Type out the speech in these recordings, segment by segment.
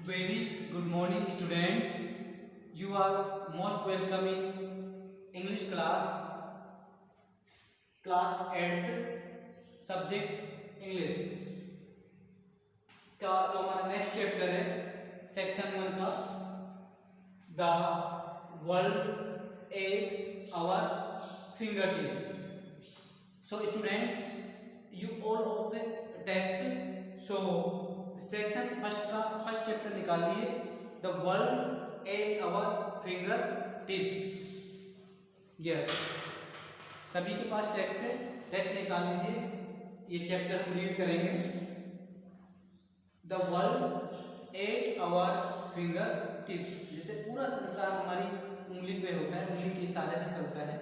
Very good morning, student. You are most welcome in English class 8th subject English का जो हमारा next chapter है section 1 का the world at our fingertips. So student, you all of the text. So section first chapter निकाल लिए the world at our fingertips. Yes, सभी के पास text है, टेक्स्ट निकाल लीजिए. ये चैप्टर हम रीड करेंगे. The world at our fingertips. जिसे पूरा संसार हमारी उंगली पे होता है, उंगली के इशारे से चलता है.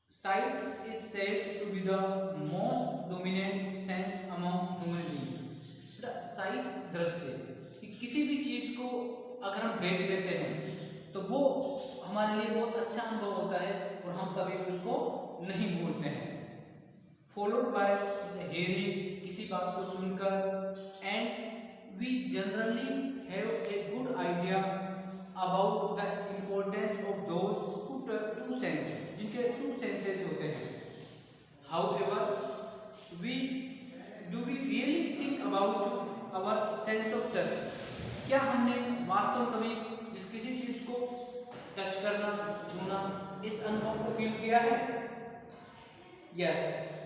Sight is said to be the most dominant sense among human beings. Site दृश्य, कि किसी भी चीज को अगर हम देख लेते हैं तो वो हमारे लिए बहुत अच्छा अनुभव होता है और हम कभी भी उसको नहीं भूलते हैं. फॉलोड बाय हेयरिंग, किसी बात को सुनकर. And we generally have a good idea about the importance of those two senses, जिनके टू सेंसेस होते हैं. However we really think about our sense of touch. क्या हमने वास्तव में कभी किसी चीज को टच करना, छूना, इस अनुभव को फील किया है? Yes.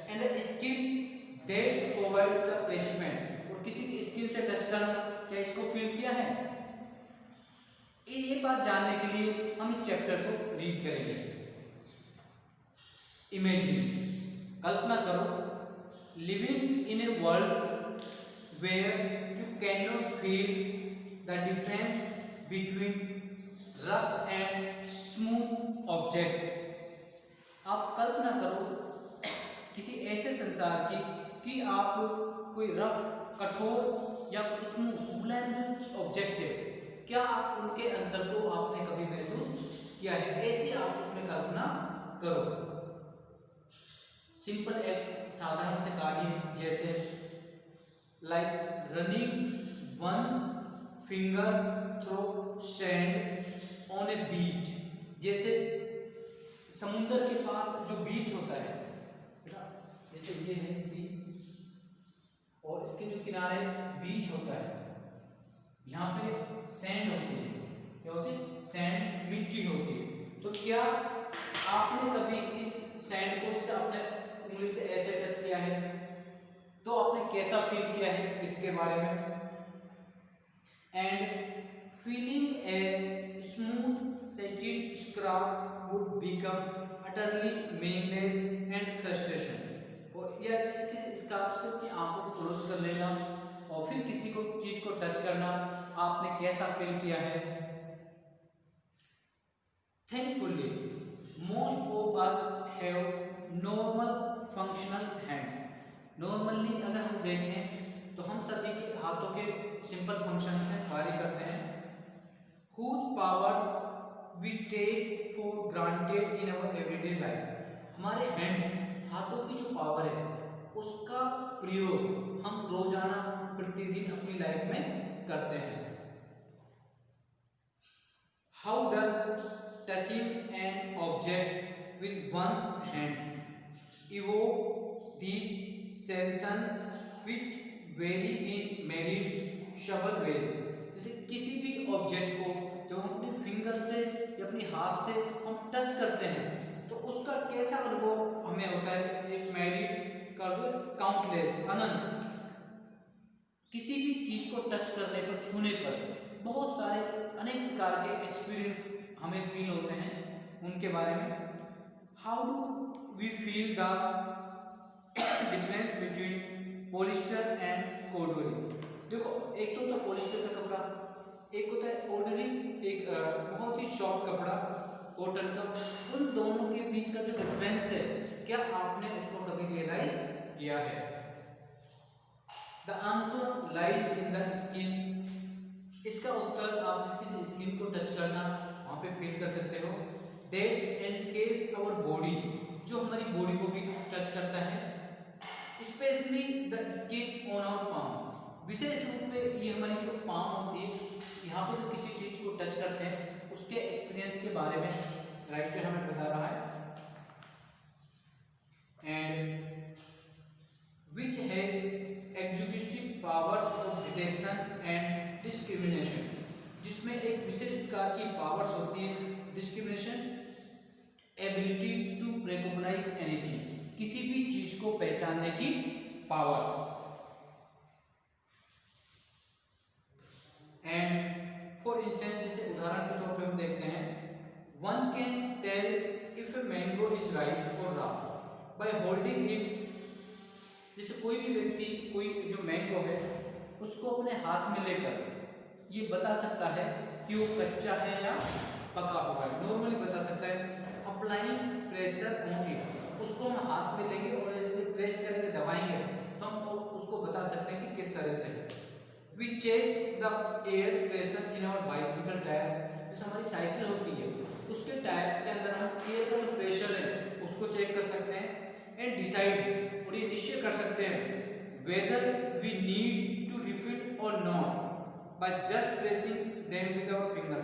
And the skin that provides the placement, और किसी की स्किन से टच करना, क्या इसको फील किया है? ये बात जानने के लिए हम इस चैप्टर को रीड करेंगे. इमेजिन, कल्पना करो, living in a world where you can not feel the difference between rough and smooth object. आप कल्पना करो किसी ऐसे संसार की कि आप कोई रफ, कठोर या स्मूथ, मुलायम ऑब्जेक्ट है, क्या आप उनके अंतर को आपने कभी महसूस किया है? ऐसी आप उसमें कल्पना करो. सिंपल एक्ट, साधारण से कार्य, जैसे like running one's fingers through sand on a beach. जैसे समुद्र के पास जो बीच होता है, जैसे ये है सी, और इसके जो किनारे बीच होता है, यहाँ पे सैंड होती है. क्या होती है? सैंड, मिट्टी होती है. तो क्या आपने कभी इस सैंड को से अपने उंगली से ऐसे टच किया है? तो आपने कैसा फील किया है इसके बारे में? And feeling a smooth setting scrap would become utterly meaningless and frustration. और या जिसकी स्क्रैप से अपनी आंखों को क्लोज कर लेना और फिर किसी को चीज को टच करना, आपने कैसा फील किया है? Thankfully most of us have normal functional hands. Normally अगर हम देखें तो हम सभी के हाथों के सिंपल फंक्शन से कार्य करते हैं. Whose powers we take for granted in our everyday life. हमारे हैंड्स, हाथों की जो पावर है, उसका प्रयोग हम रोजाना प्रतिदिन अपनी लाइफ में करते हैं. How does touching an object with one's hands evoke these sensations which vary in myriad subtle ways. जैसे किसी भी ऑब्जेक्ट को जब हम अपने फिंगर से या अपने हाथ से हम टच करते हैं तो उसका कैसा अनुभव हमें होता है? एक मैरिड काउंटलेस, अनंत. किसी भी चीज को टच करने पर, छूने पर बहुत सारे अनेक प्रकार के एक्सपीरियंस हमें फील होते हैं. उनके बारे में, how do we feel the difference between polyester and cotton. देखो, एक तो पॉलिस्टर का कपड़ा, एक होता है कॉटन, एक बहुत ही सॉफ्ट कपड़ा कॉटन का. उन दोनों के बीच का जो डिफरेंस है, क्या आपने उसको कभी रियलाइज किया है? The answer lies in the skin. इसका उत्तर आप किसी स्किन को टच करना, वहां पे फील कर सकते हो. दैट एनकेस आवर बॉडी, जो हमारी बॉडी को भी टच करता है. Specially the skin on our विशेष रूप में ये हमारी जो पाम होती है, यहाँ पे जो किसी चीज को टच करते हैं उसके एक्सपीरियंस के बारे में राइटर हमें बता रहा है। And which has executive powers of detection and discrimination, जिसमें एक विशेष प्रकार की पावर्स होती है, discrimination, ability to recognise anything, किसी भी चीज को पहचानने की पावर। एंड फॉर इंस्टेंस, जैसे उदाहरण के तौर पे हम देखते हैं, one can tell if a mango is ripe और रॉन्ग बाय होल्डिंग इट। जैसे कोई भी व्यक्ति कोई जो मैंगो है उसको अपने हाथ में लेकर ये बता सकता है कि वो कच्चा है या पका हुआ है, नॉर्मली बता सकता है। अप्लाइंग प्रेशर ऑन इट, उसको हम हाथ में लेंगे और ऐसे प्रेस करके दबाएंगे तो हम उसको बता सकते हैं कि किस तरह से है। We check the air pressure in our bicycle tyre, जैसे हमारी साइकिल होती है उसके टायर्स के अंदर हम एयर का जो प्रेशर है उसको चेक कर सकते हैं। एंड डिसाइड, और ये निश्चय कर सकते हैं, whether we need to refill or not by just pressing them with our finger.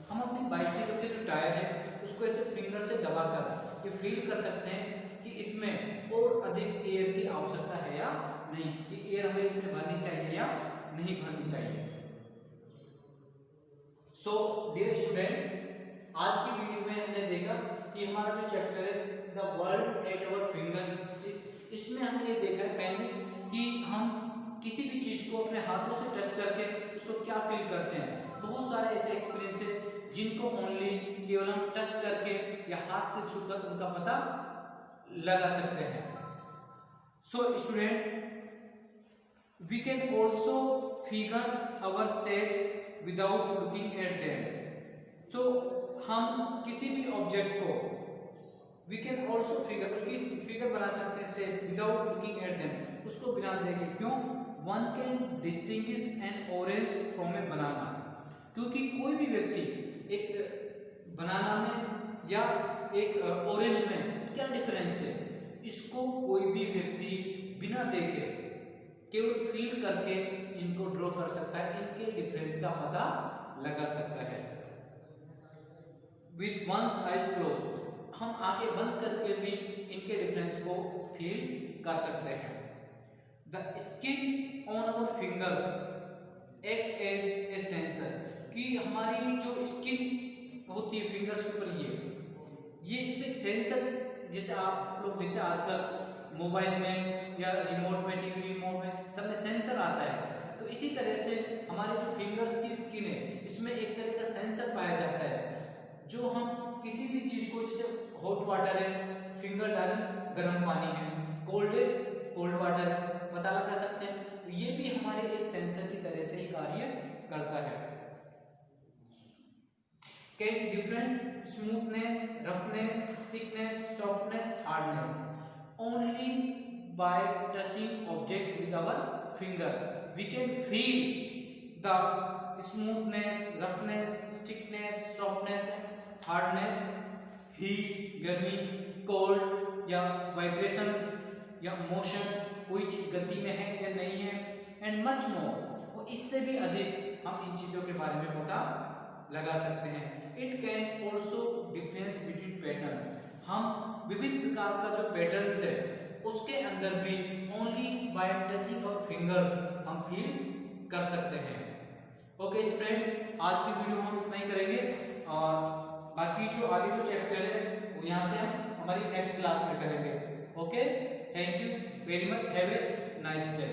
हम अपनी बाइसिकल के जो टायर है उसको ऐसे फिंगर से दबाकर ये फील कर सकते हैं कि इसमें और अधिक एयर की आवश्यकता है या नहीं, कि एयर हमें इसमें भरनी चाहिए या नहीं भरनी चाहिए। सो डियर स्टूडेंट, आज की वीडियो में हमने देखा कि हमारा जो चैप्टर है the world at our finger, इसमें हमने ये देखा है पहले कि हम किसी भी चीज को अपने हाथों से टच करके उसको क्या फील करते हैं। बहुत सारे ऐसे एक्सपीरियंस है जिनको ओनली केवल हम टच करके या हाथ से छूकर उनका पता लगा सकते हैं। So student, we can also figure our shapes without looking at them. So हम किसी भी ऑब्जेक्ट को we can also figure, उसकी फिगर बना सकते हैं shape without looking at them, उसको बिना देखे। क्यों? One can distinguish an orange from a banana, क्योंकि कोई भी व्यक्ति एक बनाना में या एक ऑरेंज में क्या डिफरेंस है, इसको कोई भी व्यक्ति बिना देखे केवल फील करके इनको ड्रॉ कर सकता है, इनके डिफरेंस का पता लगा सकता है। विद वंस आइज क्लोज, हम आंखें बंद करके भी इनके डिफरेंस को फील कर सकते हैं। The skin on our fingers act as a sensor, कि हमारी जो स्किन होती है फिंगर्स के ऊपर ये इसमें एक सेंसर, जैसे आप लोग देखते हैं आजकल मोबाइल में या रिमोट में, टीवी रिमोट में सब में सेंसर आता है, तो इसी तरह से हमारे जो फिंगर्स की स्किन है इसमें एक तरह का सेंसर पाया जाता है, जो हम किसी भी चीज को, जैसे हॉट वाटर है फिंगर डालें गर्म पानी है, कोल्ड है कोल्ड वाटर है, पता लगा सकते हैं। तो ये भी हमारे एक सेंसर की तरह से ही कार्य करता है। Can different smoothness, roughness, stickiness, softness, hardness only by touching object with our finger. We can feel the smoothness, roughness, stiffness, softness, hardness, heat, गर्मी, cold या vibrations या motion, कोई चीज गति में है या नहीं है, and much more, और इससे भी अधिक हम इन चीजों के बारे में पता लगा सकते हैं। It can also difference between pattern, हम विभिन्न प्रकार का जो पैटर्न्स है उसके अंदर भी ओनली बाय टचिंग और फिंगर्स हम फील कर सकते हैं। ओके स्टूडेंट, आज की वीडियो हम इतना ही करेंगे और बाकी जो आगे जो चैप्टर है वो यहाँ से हम हमारी नेक्स्ट क्लास में करेंगे। Okay, thank you very much, have a nice day.